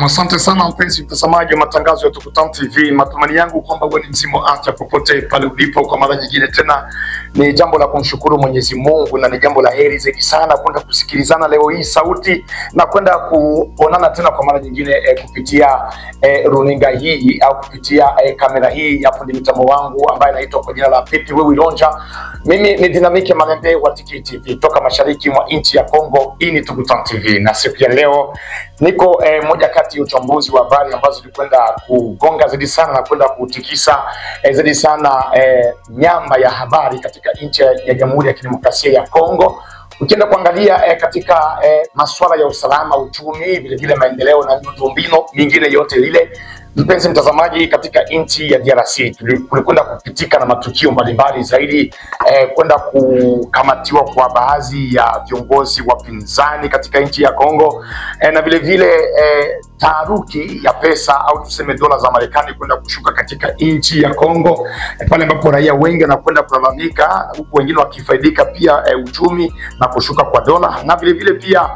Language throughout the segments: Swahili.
Asante sana mpenzi mtazamaji wa matangazo ya Tukutan TV. Matumaini yangu kwamba wewe ni mzima wa afya popote pale ulipo. Kwa mara nyingine tena ni jambo la kumshukuru Mwenyezi Mungu na ni jambo la heri zaidi sana kwenda kusikilizana leo hii sauti na kwenda kuonana tena kwa mara nyingine kupitia runinga hii au kupitia kamera hii ya fundi mitambo wangu ambaye anaitwa kwa jina la Pepe Wilonja. Mimi ni Dinamike Malembe wa Tiki TV toka mashariki mwa nchi ya Kongo. Hii ni Tukutan TV na siku ya leo niko moja kati ya uchambuzi wa habari ambazo tulikwenda kugonga zaidi sana na kwenda kutikisa zaidi sana nyamba ya habari katika nchi ya Jamhuri ya Kidemokrasia ya Kongo. Ukienda kuangalia katika masuala ya usalama, uchumi, vile vile maendeleo na miundombinu mingine yote ile. Mpenzi mtazamaji, katika nchi ya DRC tulikwenda kupitika na matukio mbalimbali zaidi, kwenda kukamatiwa kwa baadhi ya viongozi wapinzani katika nchi ya Kongo, na vile vile taharuki ya pesa au tuseme dola za Marekani kwenda kushuka katika nchi ya Kongo, pale ambapo raia wengi wanakwenda kulalamika, huku wengine wakifaidika pia uchumi na kushuka kwa dola, na vile vile pia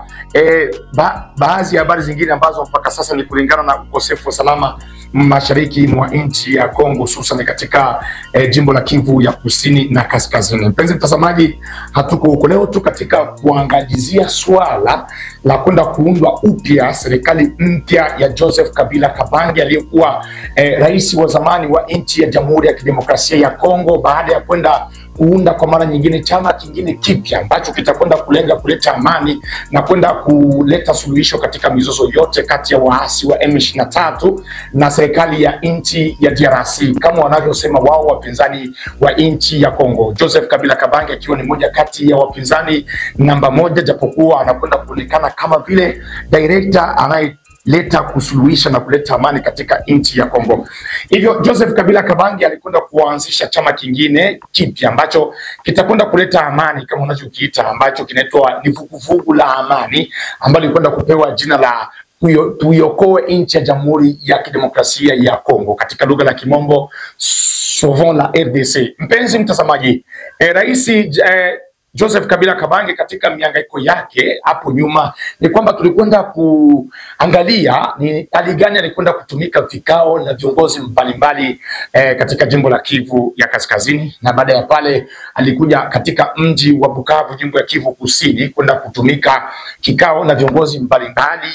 baadhi ya habari zingine ambazo mpaka sasa ni kulingana na ukosefu wa salama mashariki mwa nchi ya Kongo, hususan katika jimbo la Kivu ya Kusini na Kaskazini. Mpenzi mtazamaji, hatuko huko leo tu katika kuangalizia swala la kwenda kuundwa upya serikali mpya ya Joseph Kabila Kabange aliyekuwa rais wa zamani wa nchi ya Jamhuri ya Kidemokrasia ya Kongo, baada ya kwenda kuunda kwa mara nyingine chama kingine kipya ambacho kitakwenda kulenga kuleta amani na kwenda kuleta suluhisho katika mizozo yote kati ya waasi wa M23 na serikali ya nchi ya DRC, kama wanavyosema wao wapinzani wa nchi ya Kongo. Joseph Kabila Kabange akiwa ni moja kati ya wapinzani namba moja, japokuwa anakwenda kuonekana kama vile director anayeleta kusuluhisha na kuleta amani katika nchi ya Kongo. Hivyo Joseph Kabila Kabange alikwenda kuanzisha chama kingine kipya ambacho kitakwenda kuleta amani kama unachokiita, ambacho kinaitwa ni vuguvugu la amani, ambalo likwenda kupewa jina la tuiokoe nchi ya Jamhuri ya Kidemokrasia ya Kongo, katika lugha la Kimombo Sauvons la RDC. Mpenzi mtazamaji, rais Joseph Kabila Kabange katika mihangaiko yake hapo nyuma ni kwamba tulikwenda kuangalia ni hali gani alikwenda kutumika vikao na viongozi mbalimbali katika jimbo la Kivu ya Kaskazini, na baada ya pale alikuja katika mji wa Bukavu, jimbo ya Kivu Kusini, kwenda kutumika kikao na viongozi mbalimbali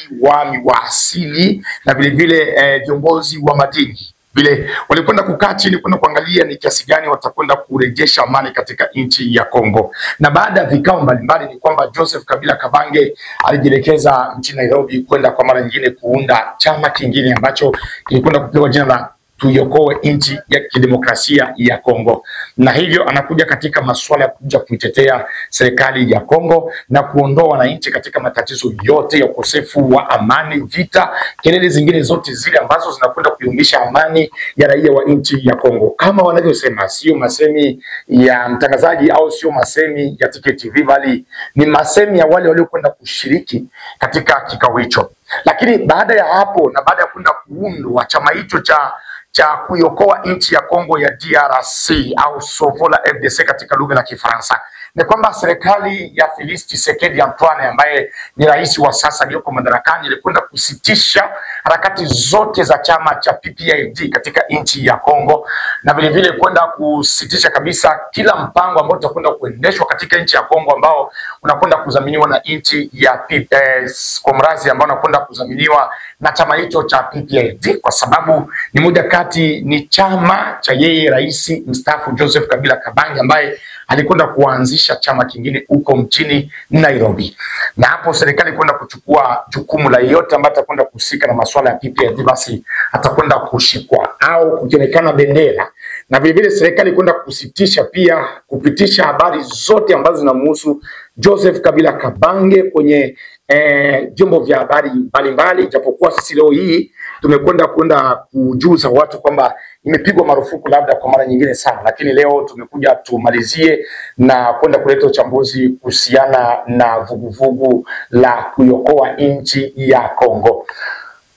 wa asili na vile vile viongozi wa madini. Vile walikwenda kukaa chini kwenda kuangalia ni kiasi gani watakwenda kurejesha amani katika nchi ya Kongo. Na baada ya vikao mbalimbali ni kwamba Joseph Kabila Kabange alijielekeza nchini Nairobi kwenda kwa mara nyingine kuunda chama kingine ambacho kilikwenda kupewa jina la tuiokoe nchi ya Kidemokrasia ya Kongo. Na hivyo anakuja katika masuala ya kuja kuitetea serikali ya Kongo na kuondoa wananchi katika matatizo yote ya ukosefu wa amani, vita, kelele zingine zote zile ambazo zinakwenda kuyumbisha amani ya raia wa nchi ya Kongo. Kama wanavyosema, sio masemi ya mtangazaji au sio masemi ya Tiki TV, bali ni masemi ya wale waliokwenda kushiriki katika kikao hicho. Lakini baada ya hapo na baada ya kwenda kuundwa chama hicho cha kuiokoa nchi ya Kongo ya DRC au Sauvons la RDC katika lugha la Kifaransa, ni kwamba serikali ya Félix Tshisekedi Antoine ambaye ni rais wa sasa aliyoko madarakani ilikwenda kusitisha harakati zote za chama cha PPRD katika nchi ya Kongo, na vile vile kwenda kusitisha kabisa kila mpango ambao utakwenda kuendeshwa katika nchi ya Kongo ambao unakwenda kudhaminiwa na nchi ya Komrazi, ambao unakwenda kudhaminiwa na chama hicho cha PPRD, kwa sababu ni moja kati ni chama cha yeye rais mstaafu Joseph Kabila Kabange ambaye alikwenda kuanzisha chama kingine huko mchini Nairobi. Na hapo serikali kwenda kuchukua jukumu la yeyote ambaye atakwenda kuhusika na masuala ya PPRD, basi atakwenda kushikwa au kukionekana bendera. Na vile vile serikali kwenda kusitisha pia kupitisha habari zote ambazo zinamhusu Joseph Kabila Kabange kwenye vyombo vya habari mbalimbali, japokuwa sisi leo hii tumekwenda kujuza watu kwamba imepigwa marufuku labda kwa mara nyingine sana, lakini leo tumekuja tumalizie na kwenda kuleta uchambuzi kuhusiana na vuguvugu la kuiokoa nchi ya Kongo.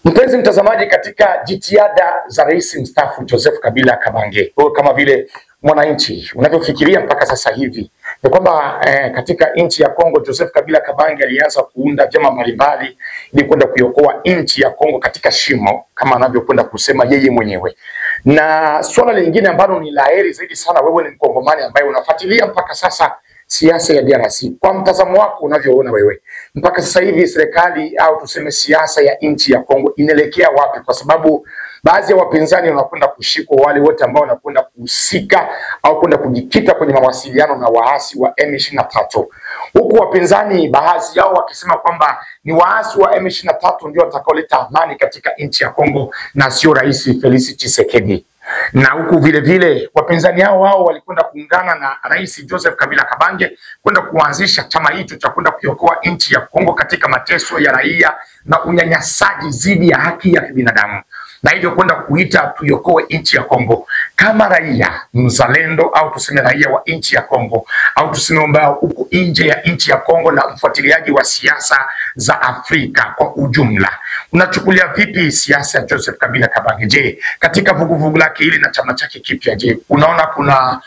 Mpenzi mtazamaji, katika jitihada za rais mstaafu Joseph Kabila Kabange, kama vile mwananchi unavyofikiria mpaka sasa hivi, ni kwamba katika nchi ya Kongo Joseph Kabila Kabange alianza kuunda vyama mbalimbali ili kwenda kuiokoa nchi ya Kongo katika shimo, kama anavyokwenda kusema yeye mwenyewe. Na swala lingine ambalo ni laheri zaidi sana, wewe ni Mkongomani ambaye unafuatilia mpaka sasa siasa ya DRC, kwa mtazamo wako unavyoona wewe mpaka sasa hivi serikali au tuseme siasa ya nchi ya Kongo inaelekea wapi? Kwa sababu baadhi ya wapinzani wanakwenda kushikwa, wale wote ambao wanakwenda kuhusika au kwenda kujikita kwenye mawasiliano na waasi wa M23, huku wapinzani baadhi yao wakisema kwamba ni waasi wa M23 ndio watakaoleta amani katika nchi ya Kongo na sio Rais Felix Tshisekedi. Na huku vile vile wapinzani hao wao walikwenda kuungana na Rais Joseph Kabila Kabange kwenda kuanzisha chama hicho cha kwenda kuiokoa nchi ya Kongo katika mateso ya raia na unyanyasaji dhidi ya haki ya kibinadamu, na hivyo kwenda kuita tuiokoe nchi ya Kongo. Kama raia mzalendo au tuseme raia wa nchi ya Kongo au tuseme ambao uko nje ya nchi ya Kongo na mfuatiliaji wa siasa za Afrika kwa ujumla, unachukulia vipi siasa ya Joseph Kabila Kabange? Je, katika vuguvugu lake hili na chama chake kipya, je, unaona kuna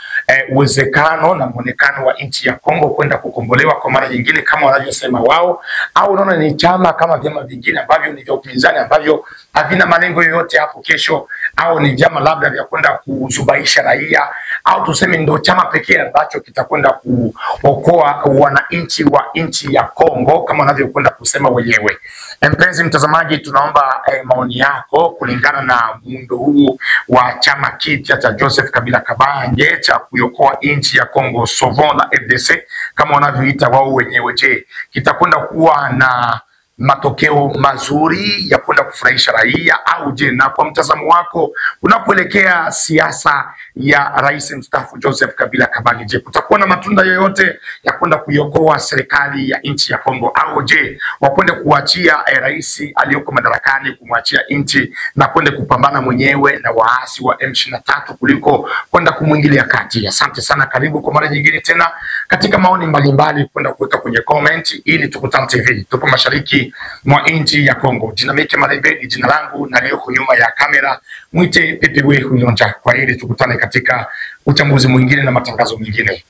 uwezekano na muonekano wa nchi ya Kongo kwenda kukombolewa kwa mara nyingine kama wanavyosema wao, au unaona ni chama kama vyama vingine ambavyo ni vya upinzani ambavyo havina malengo yoyote hapo kesho, au ni vyama labda vya kwenda kuzubaisha raia, au tuseme ndio chama pekee ambacho kitakwenda kuokoa wananchi wa nchi ya Kongo kama wanavyokwenda kusema wenyewe? Mpenzi mtazamaji, tunaomba maoni yako kulingana na muundo huu wa chama kipya cha Joseph Kabila Kabange cha kuiokoa nchi ya Kongo, Sauvons la RDC kama wanavyoita wao wenyewe. Je, kitakwenda kuwa na matokeo mazuri ya kwenda kufurahisha raia, au je, na kwa mtazamo wako unapoelekea siasa ya Rais mstaafu Joseph Kabila Kabange, je, kutakuwa na matunda yoyote ya kwenda kuiokoa serikali ya nchi ya Kongo, au je, wakwende kuachia rais aliyoko madarakani kumwachia nchi na kwenda kupambana mwenyewe na waasi wa M23 kuliko kwenda kumwingilia kati? Asante sana, karibu kwa mara nyingine tena katika maoni mbalimbali kwenda kuweka kwenye comment ili Tukutane TV. Tupo mashariki mwa nchi ya Kongo. Dinamike Maribedi jina langu, na leo nyuma ya kamera mwite Pepe Wilonja. Kwa hili tukutane katika uchambuzi mwingine na matangazo mengine.